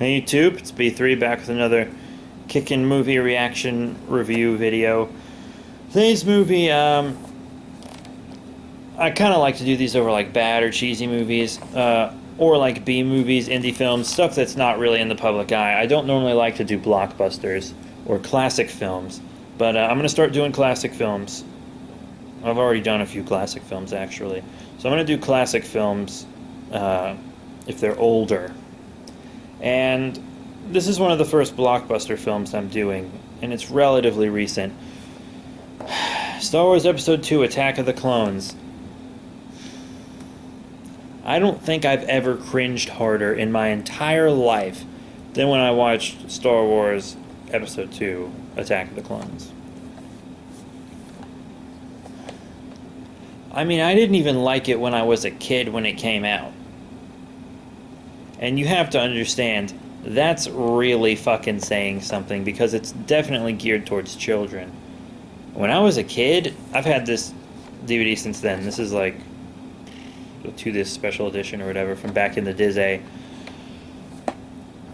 Hey YouTube, it's B3 back with another kickin' movie reaction review video. Today's movie, I kind of like to do these over like bad or cheesy movies, or like B movies, indie films, stuff that's not really in the public eye. I don't normally like to do blockbusters or classic films, but I'm going to start doing classic films. I've already done a few classic films actually, so I'm going to do classic films if they're older. And this is one of the first blockbuster films I'm doing, and it's relatively recent. Star Wars Episode 2, Attack of the Clones. I don't think I've ever cringed harder in my entire life than when I watched Star Wars Episode 2, Attack of the Clones. I mean, I didn't even like it when I was a kid when it came out. And you have to understand, that's really fucking saying something, because it's definitely geared towards children. When I was a kid, I've had this DVD since then. This is like to this special edition or whatever from back in the Disney,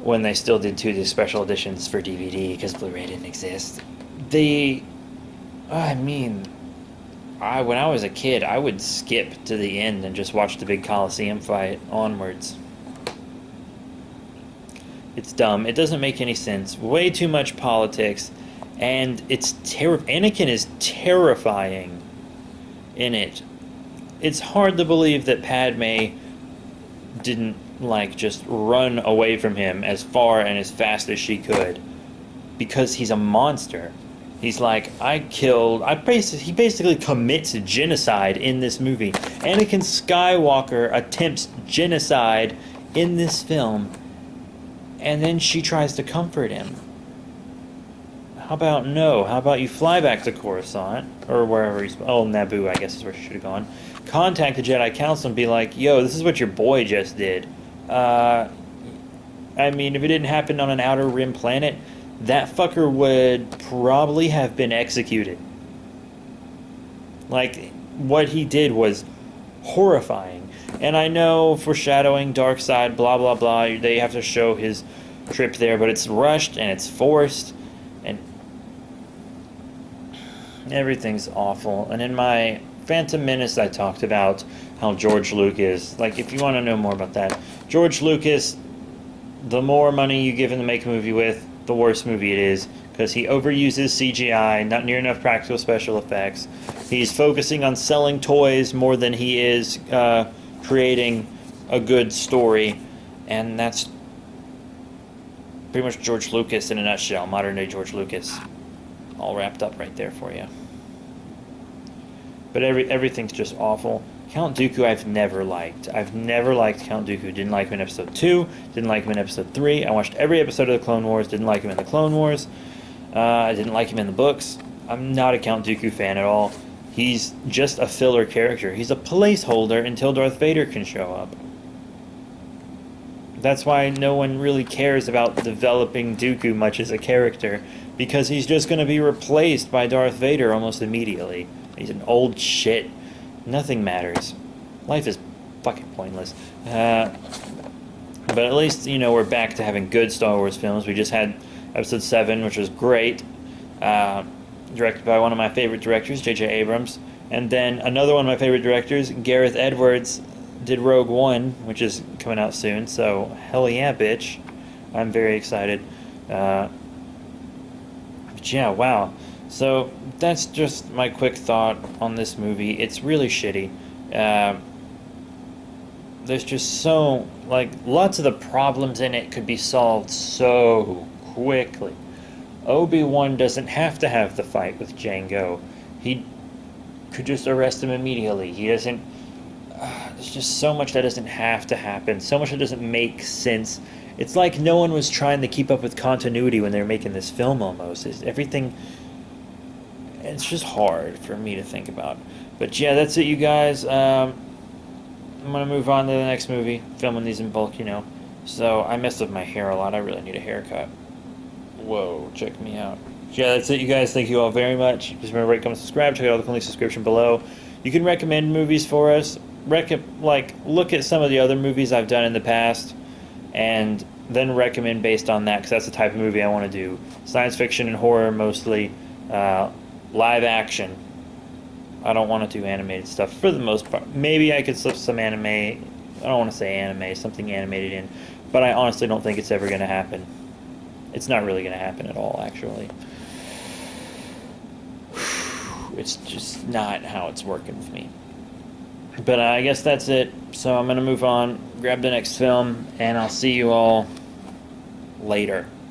when they still did two disc special editions for DVD because Blu-ray didn't exist. When I was a kid, I would skip to the end and just watch the big Coliseum fight onwards. It's dumb. It doesn't make any sense. Way too much politics, and it's Anakin is terrifying in it. It's hard to believe that Padme didn't just run away from him as far and as fast as she could, because he's a monster. He's like, he basically commits genocide in this movie. Anakin Skywalker attempts genocide in this film, and then she tries to comfort him. How about you fly back to Coruscant, or wherever Naboo, I guess is where she should have gone. Contact the Jedi Council and be like, yo, this is what your boy just did. If it didn't happen on an Outer Rim planet, that fucker would probably have been executed. What he did was horrifying. And I know, foreshadowing, dark side, blah, blah, blah, they have to show his trip there, but it's rushed and it's forced, and everything's awful. And in my Phantom Menace, I talked about how George Lucas, if you want to know more about that, George Lucas, the more money you give him to make a movie with, the worse movie it is, because he overuses CGI, not near enough practical special effects. He's focusing on selling toys more than he is creating a good story, and that's pretty much George Lucas in a nutshell. Modern day George Lucas, all wrapped up right there for you. But everything's just awful. Count Dooku I've never liked. I've never liked Count Dooku. Didn't like him in Episode 2. Didn't like him in Episode 3. I watched every episode of the Clone Wars. Didn't like him in the Clone Wars. I didn't like him in the books. I'm not a Count Dooku fan at all. He's just a filler character. He's a placeholder until Darth Vader can show up. That's why no one really cares about developing Dooku much as a character, because he's just going to be replaced by Darth Vader almost immediately. He's an old shit. Nothing matters. Life is fucking pointless. But at least, we're back to having good Star Wars films. We just had Episode 7, which was great. Directed by one of my favorite directors, J.J. Abrams. And then another one of my favorite directors, Gareth Edwards, did Rogue One, which is coming out soon. So, hell yeah, bitch. I'm very excited. But yeah, wow. So, that's just my quick thought on this movie. It's really shitty. There's just lots of the problems in it could be solved so quickly. Obi-Wan doesn't have to have the fight with Jango. He could just arrest him immediately. He doesn't... there's just so much that doesn't have to happen. So much that doesn't make sense. It's like no one was trying to keep up with continuity when they were making this film almost. It's just hard for me to think about. But yeah, that's it, you guys. I'm going to move on to the next movie. Filming these in bulk, So I messed with my hair a lot. I really need a haircut. Whoa, check me out. Yeah, that's it, you guys. Thank you all very much. Just remember, rate, comment, subscribe. Check out the link description below. You can recommend movies for us. Look at some of the other movies I've done in the past, and then recommend based on that, because that's the type of movie I want to do. Science fiction and horror mostly. Live action. I don't want to do animated stuff for the most part. Maybe I could slip some anime. I don't want to say anime, something animated in. But I honestly don't think it's ever going to happen. It's not really going to happen at all, actually. It's just not how it's working with me. But I guess that's it. So I'm going to move on, grab the next film, and I'll see you all later.